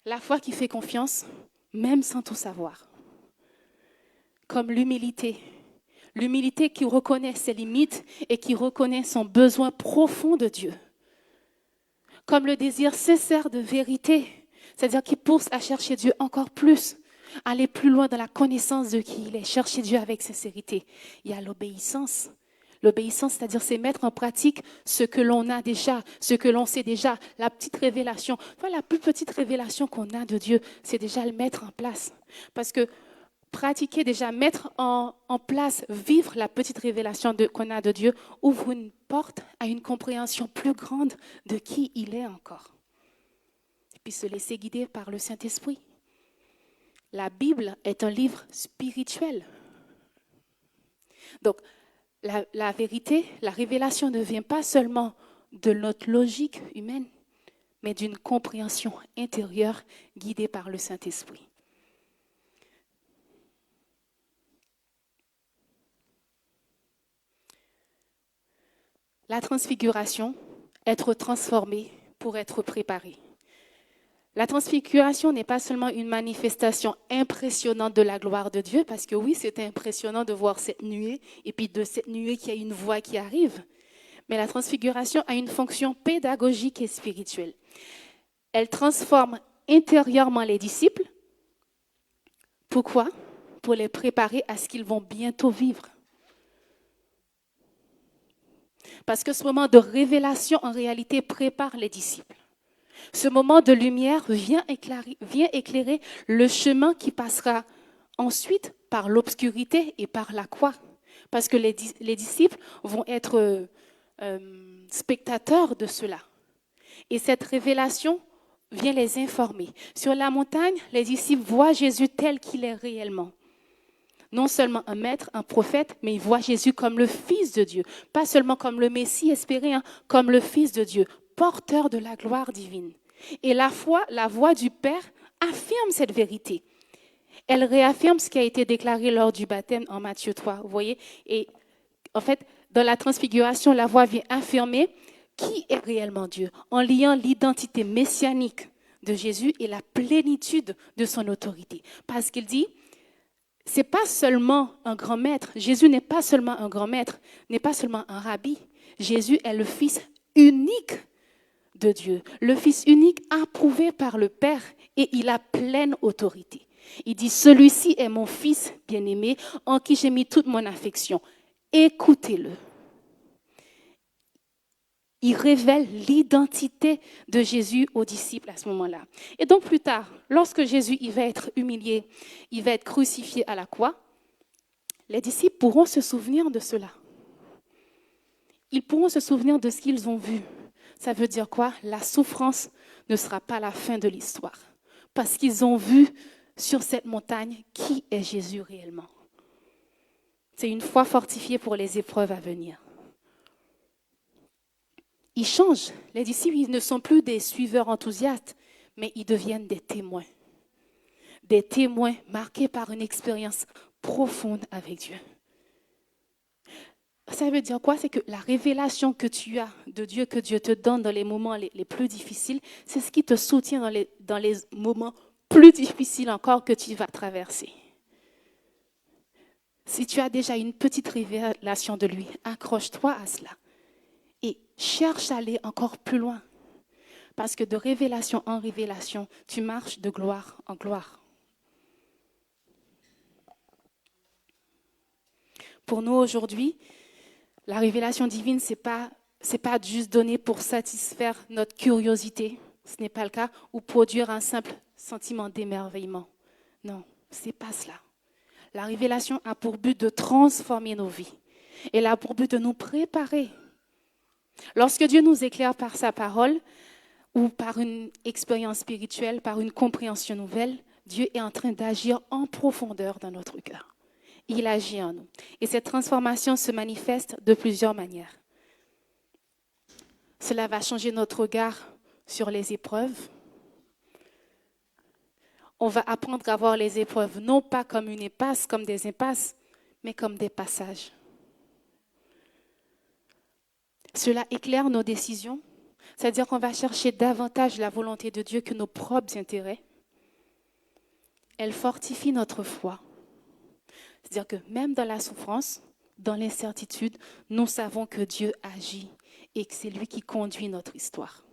La foi qui fait confiance, même sans tout savoir. Comme l'humilité. L'humilité qui reconnaît ses limites et qui reconnaît son besoin profond de Dieu. Comme le désir sincère de vérité, c'est-à-dire qui pousse à chercher Dieu encore plus, aller plus loin dans la connaissance de qui il est, chercher Dieu avec sincérité. Il y a l'obéissance. L'obéissance, c'est-à-dire c'est mettre en pratique ce que l'on a déjà, ce que l'on sait déjà, la petite révélation. Enfin, la plus petite révélation qu'on a de Dieu, c'est déjà le mettre en place. Parce que pratiquer déjà, mettre en place, vivre la petite révélation qu'on a de Dieu, ouvre une porte à une compréhension plus grande de qui il est encore. Et puis se laisser guider par le Saint-Esprit. La Bible est un livre spirituel. Donc, la vérité, la révélation ne vient pas seulement de notre logique humaine, mais d'une compréhension intérieure guidée par le Saint-Esprit. La transfiguration, être transformé pour être préparé. La transfiguration n'est pas seulement une manifestation impressionnante de la gloire de Dieu, parce que oui, c'est impressionnant de voir cette nuée, et puis de cette nuée qu'il y a une voix qui arrive. Mais la transfiguration a une fonction pédagogique et spirituelle. Elle transforme intérieurement les disciples. Pourquoi? Pour les préparer à ce qu'ils vont bientôt vivre. Parce que ce moment de révélation, en réalité, prépare les disciples. Ce moment de lumière vient éclairer le chemin qui passera ensuite par l'obscurité et par la croix. Parce que les disciples vont être spectateurs de cela. Et cette révélation vient les informer. Sur la montagne, les disciples voient Jésus tel qu'il est réellement. Non seulement un maître, un prophète, mais ils voient Jésus comme le Fils de Dieu. Pas seulement comme le Messie espéré, comme le Fils de Dieu, porteur de la gloire divine. Et la foi, la voix du Père, affirme cette vérité. Elle réaffirme ce qui a été déclaré lors du baptême en Matthieu 3. Vous voyez? Et en fait, dans la transfiguration, la voix vient affirmer qui est réellement Dieu, en liant l'identité messianique de Jésus et la plénitude de son autorité. Parce qu'il dit, c'est pas seulement un grand maître. Jésus n'est pas seulement un grand maître, n'est pas seulement un rabbi. Jésus est le Fils unique de Dieu, le Fils unique approuvé par le Père, et il a pleine autorité. Il dit, celui-ci est mon Fils bien-aimé, en qui j'ai mis toute mon affection. Écoutez-le. Il révèle l'identité de Jésus aux disciples à ce moment-là. Et donc plus tard, lorsque Jésus il va être humilié, il va être crucifié à la croix, les disciples pourront se souvenir de cela. Ils pourront se souvenir de ce qu'ils ont vu. Ça veut dire quoi? La souffrance ne sera pas la fin de l'histoire. Parce qu'ils ont vu sur cette montagne qui est Jésus réellement. C'est une foi fortifiée pour les épreuves à venir. Ils changent. Les disciples, ils ne sont plus des suiveurs enthousiastes, mais ils deviennent des témoins. Des témoins marqués par une expérience profonde avec Dieu. Ça veut dire quoi? C'est que la révélation que tu as de Dieu, que Dieu te donne dans les moments les plus difficiles, c'est ce qui te soutient dans les moments plus difficiles encore que tu vas traverser. Si tu as déjà une petite révélation de lui, accroche-toi à cela. Et cherche à aller encore plus loin. Parce que de révélation en révélation, tu marches de gloire en gloire. Pour nous aujourd'hui, la révélation divine, c'est pas juste donné pour satisfaire notre curiosité. Ce n'est pas le cas. Ou produire un simple sentiment d'émerveillement. Non, ce n'est pas cela. La révélation a pour but de transformer nos vies. Elle a pour but de nous préparer. Lorsque Dieu nous éclaire par sa parole ou par une expérience spirituelle, par une compréhension nouvelle, Dieu est en train d'agir en profondeur dans notre cœur. Il agit en nous. Et cette transformation se manifeste de plusieurs manières. Cela va changer notre regard sur les épreuves. On va apprendre à voir les épreuves non pas comme une impasse, comme des impasses, mais comme des passages. Cela éclaire nos décisions, c'est-à-dire qu'on va chercher davantage la volonté de Dieu que nos propres intérêts. Elle fortifie notre foi. C'est-à-dire que même dans la souffrance, dans l'incertitude, nous savons que Dieu agit et que c'est lui qui conduit notre histoire.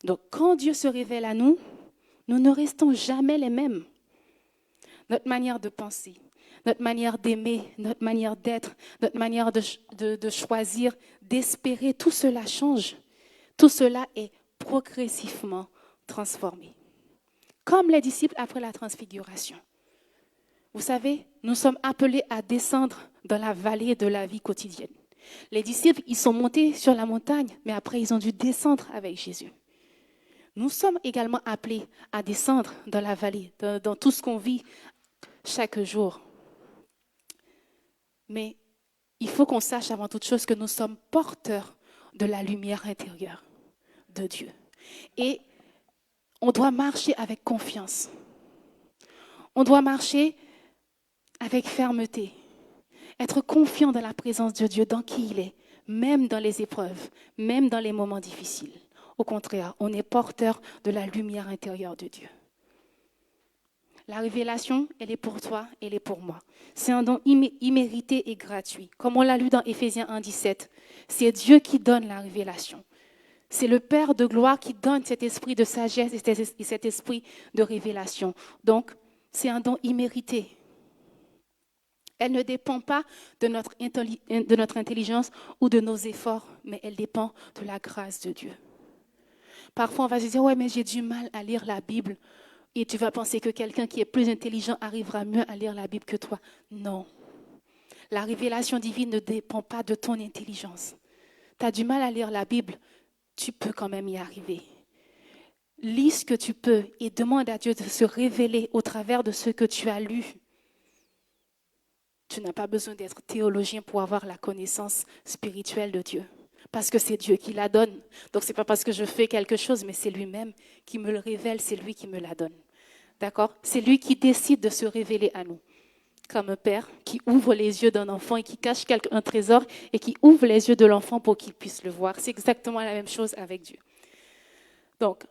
Donc quand Dieu se révèle à nous, nous ne restons jamais les mêmes. Notre manière de penser, notre manière d'aimer, notre manière d'être, notre manière de choisir, d'espérer, tout cela change. Tout cela est progressivement transformé. Comme les disciples après la transfiguration. Vous savez, nous sommes appelés à descendre dans la vallée de la vie quotidienne. Les disciples, ils sont montés sur la montagne, mais après, ils ont dû descendre avec Jésus. Nous sommes également appelés à descendre dans la vallée, dans tout ce qu'on vit chaque jour. Mais il faut qu'on sache avant toute chose que nous sommes porteurs de la lumière intérieure de Dieu. Et on doit marcher avec confiance. On doit marcher avec fermeté. Être confiant dans la présence de Dieu, dans qui il est, même dans les épreuves, même dans les moments difficiles. Au contraire, on est porteur de la lumière intérieure de Dieu. La révélation, elle est pour toi, elle est pour moi. C'est un don immérité et gratuit. Comme on l'a lu dans Éphésiens 1,17, c'est Dieu qui donne la révélation. C'est le Père de gloire qui donne cet esprit de sagesse et cet esprit de révélation. Donc, c'est un don immérité. Elle ne dépend pas de notre intelligence ou de nos efforts, mais elle dépend de la grâce de Dieu. Parfois, on va se dire, ouais, mais j'ai du mal à lire la Bible. Et tu vas penser que quelqu'un qui est plus intelligent arrivera mieux à lire la Bible que toi. Non. La révélation divine ne dépend pas de ton intelligence. Tu as du mal à lire la Bible, tu peux quand même y arriver. Lis ce que tu peux et demande à Dieu de se révéler au travers de ce que tu as lu. Tu n'as pas besoin d'être théologien pour avoir la connaissance spirituelle de Dieu. Parce que c'est Dieu qui la donne. Donc, ce n'est pas parce que je fais quelque chose, mais c'est lui-même qui me le révèle, c'est lui qui me la donne. D'accord? C'est lui qui décide de se révéler à nous. Comme un père qui ouvre les yeux d'un enfant et qui cache un trésor et qui ouvre les yeux de l'enfant pour qu'il puisse le voir. C'est exactement la même chose avec Dieu. Donc,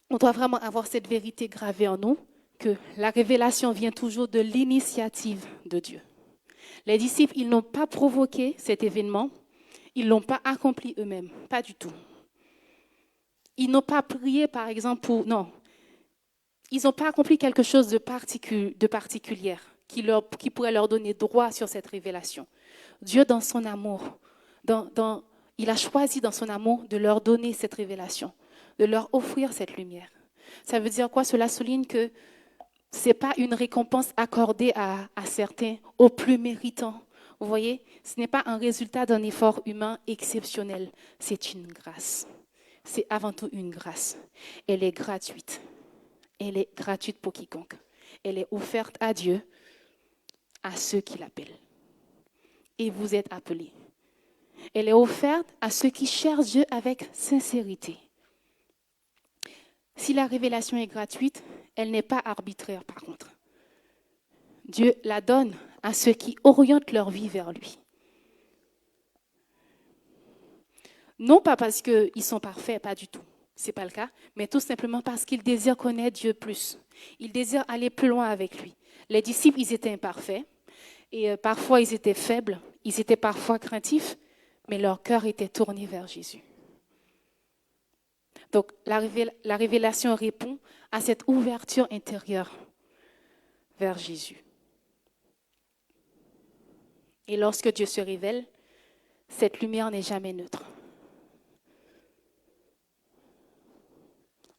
on doit vraiment avoir cette vérité gravée en nous, que la révélation vient toujours de l'initiative de Dieu. Les disciples, ils n'ont pas provoqué cet événement, ils ne l'ont pas accompli eux-mêmes, pas du tout. Ils n'ont pas prié, par exemple, pour... Non, ils n'ont pas accompli quelque chose de particulier qui pourrait leur donner droit sur cette révélation. Dieu, dans son amour, il a choisi dans son amour de leur donner cette révélation, de leur offrir cette lumière. Ça veut dire quoi? Cela souligne que ce n'est pas une récompense accordée à certains, aux plus méritants. Vous voyez, ce n'est pas un résultat d'un effort humain exceptionnel. C'est une grâce. C'est avant tout une grâce. Elle est gratuite. Elle est gratuite pour quiconque. Elle est offerte à Dieu, à ceux qui l'appellent. Et vous êtes appelés. Elle est offerte à ceux qui cherchent Dieu avec sincérité. Si la révélation est gratuite, elle n'est pas arbitraire par contre. Dieu la donne à ceux qui orientent leur vie vers lui. Non pas parce qu'ils sont parfaits, pas du tout. Ce n'est pas le cas, mais tout simplement parce qu'ils désirent connaître Dieu plus. Ils désirent aller plus loin avec lui. Les disciples, ils étaient imparfaits et parfois ils étaient faibles, ils étaient parfois craintifs, mais leur cœur était tourné vers Jésus. Donc la révélation répond à cette ouverture intérieure vers Jésus. Et lorsque Dieu se révèle, cette lumière n'est jamais neutre.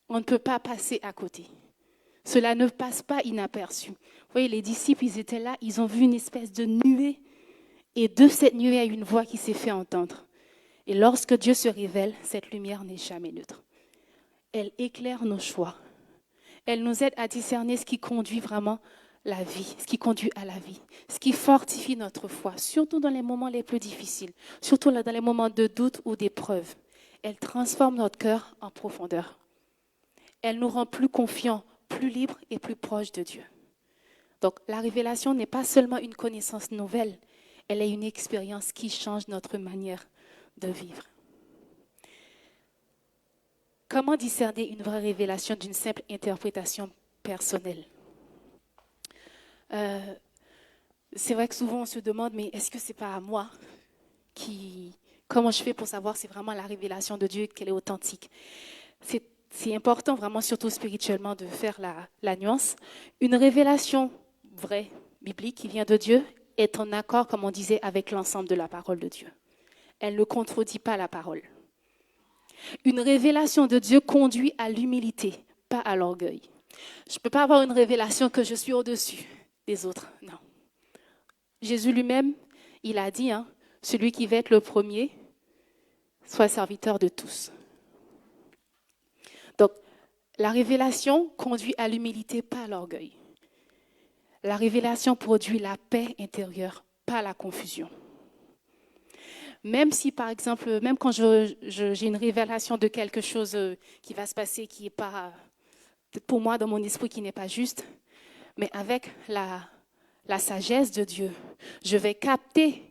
On ne peut pas passer à côté. Cela ne passe pas inaperçu. Vous voyez, les disciples, ils étaient là, ils ont vu une espèce de nuée. Et de cette nuée, il y a une voix qui s'est fait entendre. Et lorsque Dieu se révèle, cette lumière n'est jamais neutre. Elle éclaire nos choix. Elle nous aide à discerner ce qui conduit vraiment la vie, ce qui conduit à la vie, ce qui fortifie notre foi, surtout dans les moments les plus difficiles, surtout dans les moments de doute ou d'épreuve. Elle transforme notre cœur en profondeur. Elle nous rend plus confiants, plus libres et plus proches de Dieu. Donc, la révélation n'est pas seulement une connaissance nouvelle, elle est une expérience qui change notre manière de vivre. Comment discerner une vraie révélation d'une simple interprétation personnelle? C'est vrai que souvent on se demande, mais est-ce que ce n'est pas à moi comment je fais pour savoir si c'est vraiment la révélation de Dieu, qu'elle est authentique? C'est important vraiment, surtout spirituellement, de faire la nuance. Une révélation vraie, biblique, qui vient de Dieu, est en accord, comme on disait, avec l'ensemble de la parole de Dieu. Elle ne contredit pas la parole. Une révélation de Dieu conduit à l'humilité, pas à l'orgueil. Je ne peux pas avoir une révélation que je suis au-dessus des autres, non. Jésus lui-même, il a dit, celui qui va être le premier, soit serviteur de tous. Donc, la révélation conduit à l'humilité, pas à l'orgueil. La révélation produit la paix intérieure, pas la confusion. Même si, par exemple, même quand j'ai une révélation de quelque chose qui va se passer, qui n'est pas, pour moi, dans mon esprit, qui n'est pas juste, mais avec la sagesse de Dieu, je vais capter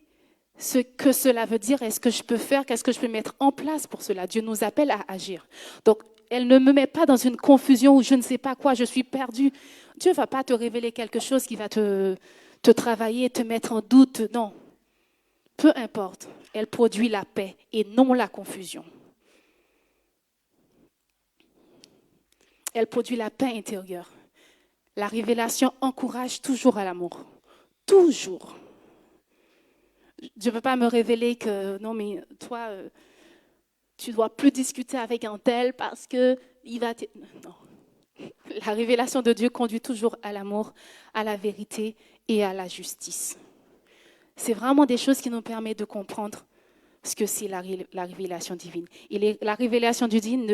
ce que cela veut dire et ce que je peux faire, qu'est-ce que je peux mettre en place pour cela. Dieu nous appelle à agir. Donc, elle ne me met pas dans une confusion où je ne sais pas quoi, je suis perdue. Dieu ne va pas te révéler quelque chose qui va te travailler, te mettre en doute. Non. Peu importe, elle produit la paix et non la confusion. Elle produit la paix intérieure. La révélation encourage toujours à l'amour. Toujours. Dieu ne peut pas me révéler que, non mais toi, tu ne dois plus discuter avec un tel parce que il va... Non. La révélation de Dieu conduit toujours à l'amour, à la vérité et à la justice. C'est vraiment des choses qui nous permettent de comprendre ce que c'est la révélation divine. Et la révélation divine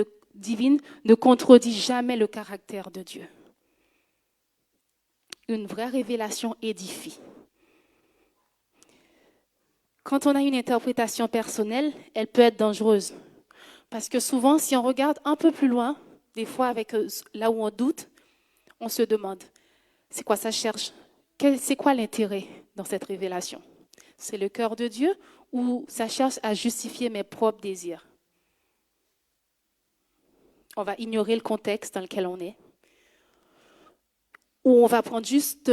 ne contredit jamais le caractère de Dieu. Une vraie révélation édifie. Quand on a une interprétation personnelle, elle peut être dangereuse. Parce que souvent, si on regarde un peu plus loin, des fois avec là où on doute, on se demande, c'est quoi ça cherche? C'est quoi l'intérêt dans cette révélation? C'est le cœur de Dieu ou ça cherche à justifier mes propres désirs? On va ignorer le contexte dans lequel on est. Ou on va prendre juste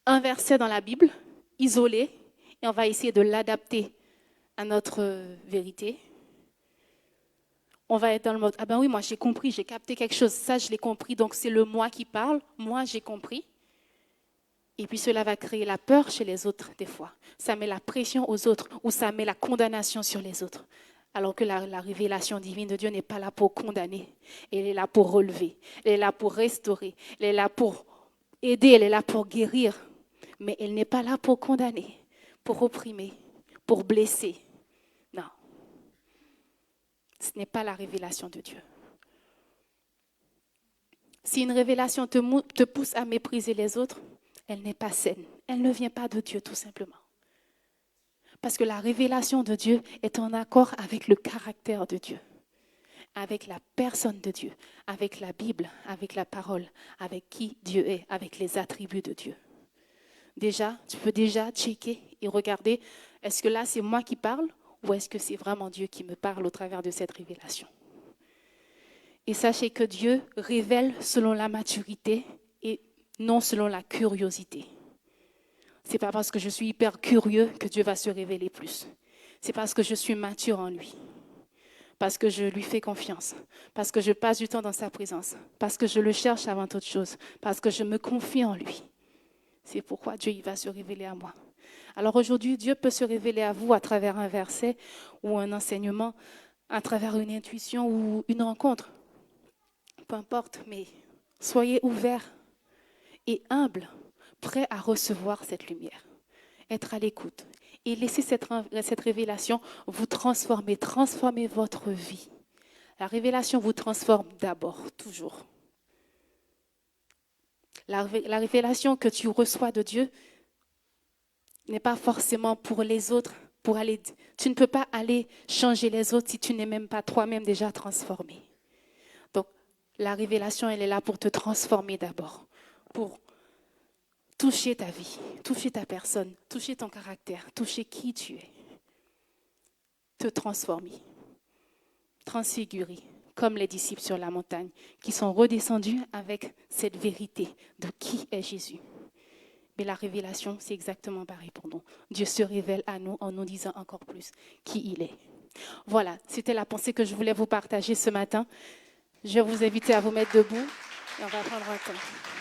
un verset dans la Bible, isolé, et on va essayer de l'adapter à notre vérité. On va être dans le mode, ah ben oui, moi j'ai compris, j'ai capté quelque chose, ça je l'ai compris, donc c'est le moi qui parle, moi j'ai compris. Et puis cela va créer la peur chez les autres des fois. Ça met la pression aux autres ou ça met la condamnation sur les autres. Alors que la révélation divine de Dieu n'est pas là pour condamner. Elle est là pour relever, elle est là pour restaurer, elle est là pour aider, elle est là pour guérir. Mais elle n'est pas là pour condamner, pour opprimer, pour blesser. Non. Ce n'est pas la révélation de Dieu. Si une révélation te pousse à mépriser les autres, elle n'est pas saine. Elle ne vient pas de Dieu, tout simplement. Parce que la révélation de Dieu est en accord avec le caractère de Dieu, avec la personne de Dieu, avec la Bible, avec la parole, avec qui Dieu est, avec les attributs de Dieu. Déjà, tu peux déjà checker et regarder, est-ce que là c'est moi qui parle ou est-ce que c'est vraiment Dieu qui me parle au travers de cette révélation? Et sachez que Dieu révèle selon la maturité et non selon la curiosité. Ce n'est pas parce que je suis hyper curieux que Dieu va se révéler plus. C'est parce que je suis mature en lui. Parce que je lui fais confiance. Parce que je passe du temps dans sa présence. Parce que je le cherche avant toute chose. Parce que je me confie en lui. C'est pourquoi Dieu il va se révéler à moi. Alors aujourd'hui, Dieu peut se révéler à vous à travers un verset ou un enseignement, à travers une intuition ou une rencontre. Peu importe, mais soyez ouverts et humbles, prêts à recevoir cette lumière, être à l'écoute et laisser cette révélation vous transformer votre vie. La révélation vous transforme d'abord, toujours. La révélation que tu reçois de Dieu n'est pas forcément pour les autres, tu ne peux pas aller changer les autres si tu n'es même pas toi-même déjà transformé. Donc, la révélation, elle est là pour te transformer d'abord, pour toucher ta vie, toucher ta personne, toucher ton caractère, toucher qui tu es. Te transformer, transfigurer, comme les disciples sur la montagne, qui sont redescendus avec cette vérité de qui est Jésus. Mais la révélation, c'est exactement pareil pour nous. Dieu se révèle à nous en nous disant encore plus qui il est. Voilà, c'était la pensée que je voulais vous partager ce matin. Je vais vous inviter à vous mettre debout et on va prendre un temps.